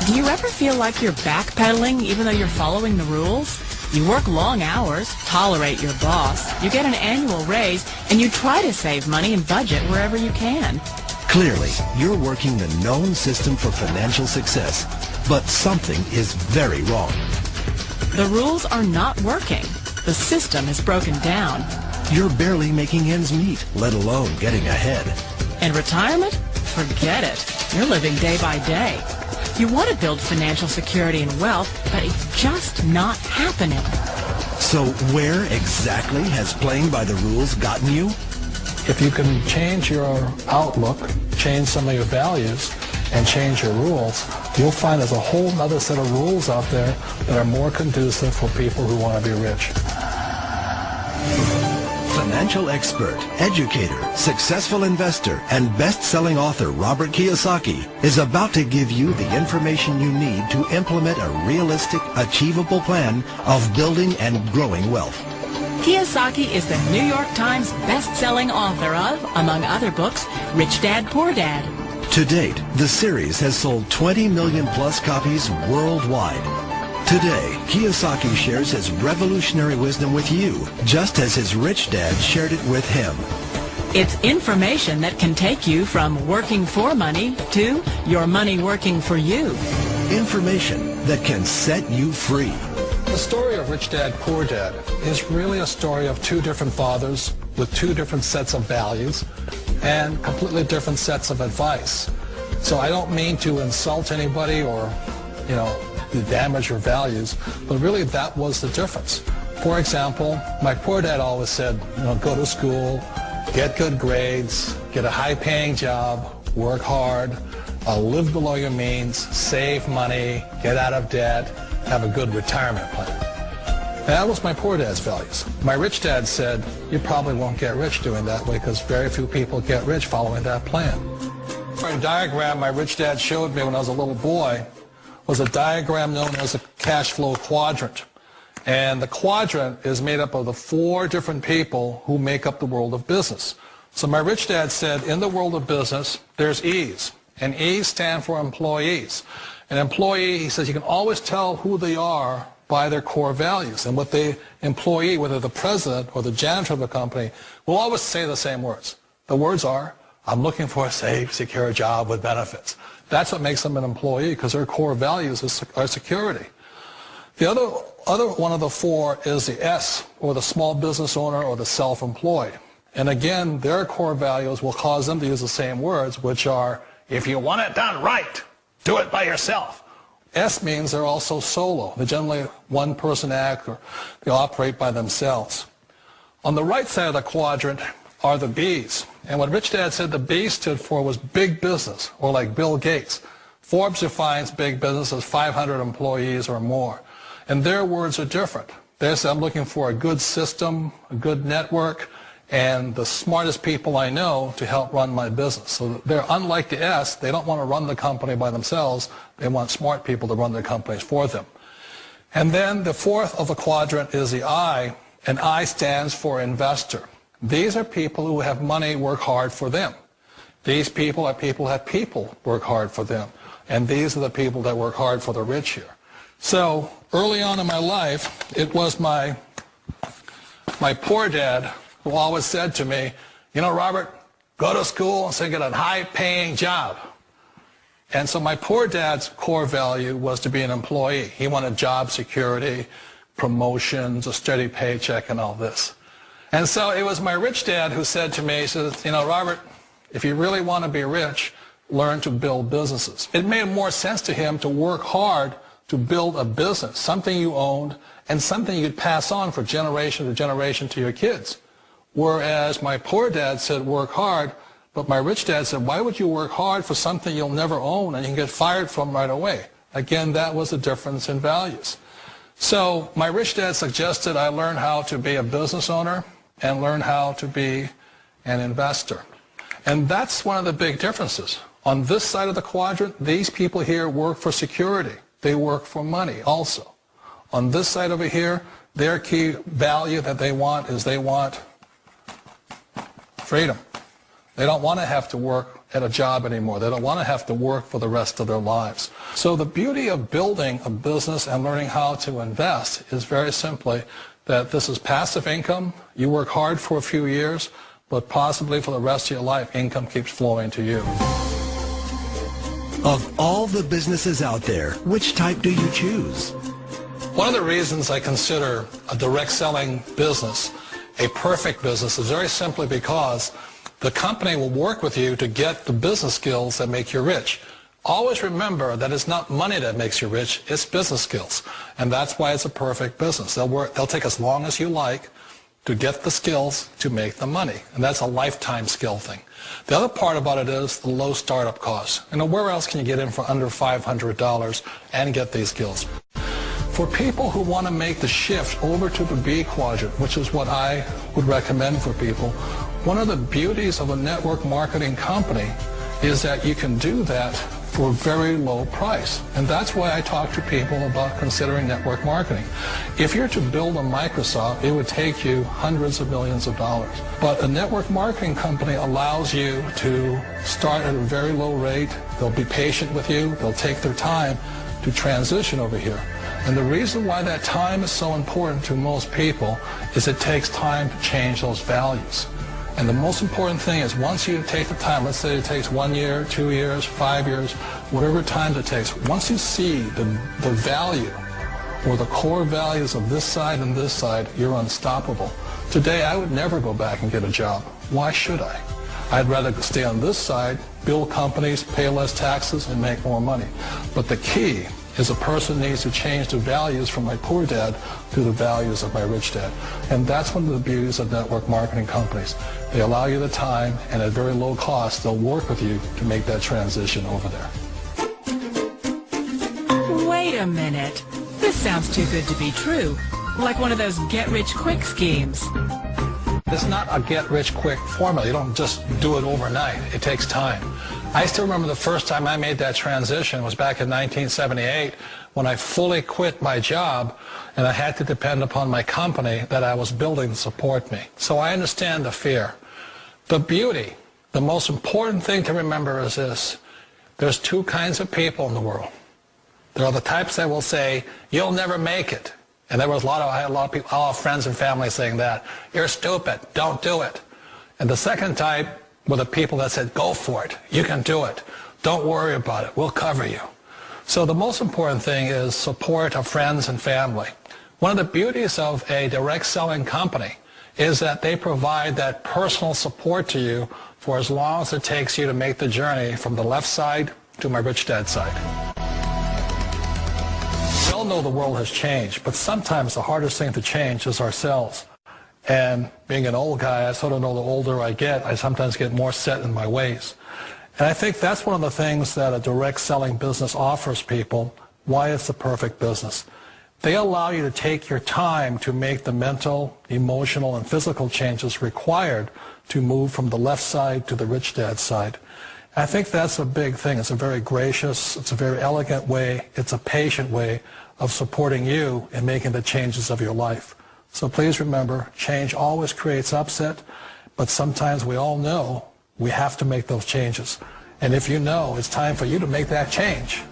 Do you ever feel like you're backpedaling even though you're following the rules? You work long hours, tolerate your boss, you get an annual raise, and you try to save money and budget wherever you can. Clearly, you're working the known system for financial success, but something is very wrong. The rules are not working. The system is broken down. You're barely making ends meet, let alone getting ahead. And retirement? Forget it. You're living day by day. You want to build financial security and wealth, but it's just not happening. So where exactly has playing by the rules gotten you? If you can change your outlook, change some of your values, and change your rules, you'll find there's a whole other set of rules out there that are more conducive for people who want to be rich. Financial expert, educator, successful investor, and best-selling author Robert Kiyosaki is about to give you the information you need to implement a realistic, achievable plan of building and growing wealth. Kiyosaki is the New York Times best-selling author of, among other books, Rich Dad, Poor Dad. To date, the series has sold 20 million plus copies worldwide. Today, Kiyosaki shares his revolutionary wisdom with you, just as his rich dad shared it with him. It's information that can take you from working for money to your money working for you. Information that can set you free. The story of Rich Dad, Poor Dad is really a story of two different fathers with two different sets of values and completely different sets of advice. So I don't mean to insult anybody or, damage your values, but really that was the difference. For example, my poor dad always said, go to school, get good grades, get a high-paying job, work hard, live below your means, save money, get out of debt, have a good retirement plan. That was my poor dad's values. My rich dad said, you probably won't get rich doing that way because very few people get rich following that plan. A diagram my rich dad showed me when I was a little boy was a diagram known as a cash flow quadrant. And the quadrant is made up of the four different people who make up the world of business. So my rich dad said, in the world of business, there's E's. And E's stand for employees. An employee, he says, you can always tell who they are by their core values. And what the employee, whether the president or the janitor of the company, will always say the same words. The words are, I'm looking for a safe, secure job with benefits. That's what makes them an employee, because their core values are security. The other one of the four is the S, or the small business owner or the self-employed. And again, their core values will cause them to use the same words, which are, if you want it done right, do it by yourself. S means they're also solo. They're generally one-person act, or they operate by themselves. On the right side of the quadrant are the B's. And what Rich Dad said the B stood for was big business, or like Bill Gates. Forbes defines big business as 500 employees or more. And their words are different. They say, I'm looking for a good system, a good network, and the smartest people I know to help run my business. So they're unlike the S. They don't want to run the company by themselves. They want smart people to run their companies for them. And then the fourth of the quadrant is the I, and I stands for investor. These are people who have money work hard for them. These people are people who have people work hard for them. And these are the people that work hard for the rich here. So early on in my life, it was my poor dad who always said to me, Robert, go to school and get a high-paying job. And so my poor dad's core value was to be an employee. He wanted job security, promotions, a steady paycheck, and all this. And so it was my rich dad who said to me, he says, Robert, if you really want to be rich, learn to build businesses. It made more sense to him to work hard to build a business, something you owned, and something you'd pass on for generation to generation to your kids. Whereas my poor dad said work hard, but my rich dad said, why would you work hard for something you'll never own and you can get fired from right away? Again, that was the difference in values. So my rich dad suggested I learn how to be a business owner and learn how to be an investor. And that's one of the big differences. On this side of the quadrant, these people here work for security. They work for money also. On this side over here, their key value that they want is they want freedom. They don't want to have to work at a job anymore. They don't want to have to work for the rest of their lives. So the beauty of building a business and learning how to invest is very simply that this is passive income. You work hard for a few years, but possibly for the rest of your life, income keeps flowing to you. Of all the businesses out there, which type do you choose? One of the reasons I consider a direct selling business a perfect business is very simply because the company will work with you to get the business skills that make you rich. Always remember that it's not money that makes you rich, it's business skills. And that's why it's a perfect business. They'll take as long as you like to get the skills to make the money. And that's a lifetime skill thing. The other part about it is the low startup costs. Where else can you get in for under $500 and get these skills? For people who want to make the shift over to the B quadrant, which is what I would recommend for people, one of the beauties of a network marketing company is that you can do that for a very low price. And that's why I talk to people about considering network marketing. If you're to build a Microsoft, it would take you hundreds of millions of dollars. But a network marketing company allows you to start at a very low rate. They'll be patient with you. They'll take their time to transition over here. And the reason why that time is so important to most people is it takes time to change those values. And the most important thing is once you take the time, let's say it takes 1 year, 2 years, 5 years, whatever time it takes, once you see the value or the core values of this side and this side, you're unstoppable. Today, I would never go back and get a job. Why should I? I'd rather stay on this side, build companies, pay less taxes, and make more money. But the key is a person needs to change the values from my poor dad to the values of my rich dad. And that's one of the beauties of network marketing companies. They allow you the time, and at very low cost, they'll work with you to make that transition over there. Wait a minute. This sounds too good to be true. Like one of those get-rich-quick schemes. It's not a get-rich-quick formula. You don't just do it overnight. It takes time. I still remember the first time I made that transition was back in 1978 when I fully quit my job and I had to depend upon my company that I was building to support me. So I understand the fear. The beauty, the most important thing to remember is this. There's two kinds of people in the world. There are the types that will say, you'll never make it. And I had a lot of people, all friends and family saying that. You're stupid. Don't do it. And the second type were the people that said, go for it. You can do it. Don't worry about it. We'll cover you. So the most important thing is support of friends and family. One of the beauties of a direct selling company is that they provide that personal support to you for as long as it takes you to make the journey from the left side to my rich dad side. We all know the world has changed, but sometimes the hardest thing to change is ourselves. And being an old guy, I sort of know the older I get, I sometimes get more set in my ways. And I think that's one of the things that a direct selling business offers people, why it's the perfect business. They allow you to take your time to make the mental, emotional, and physical changes required to move from the left side to the rich dad side. I think that's a big thing. It's a very gracious, it's a very elegant way, it's a patient way of supporting you in making the changes of your life. So please remember, change always creates upset, but sometimes we all know we have to make those changes. And if you know it's time for you to make that change,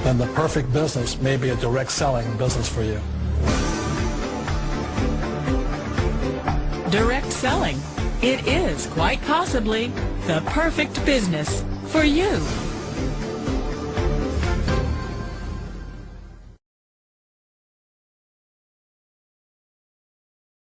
then the perfect business may be a direct selling business for you. Direct selling. It is quite possibly the perfect business for you.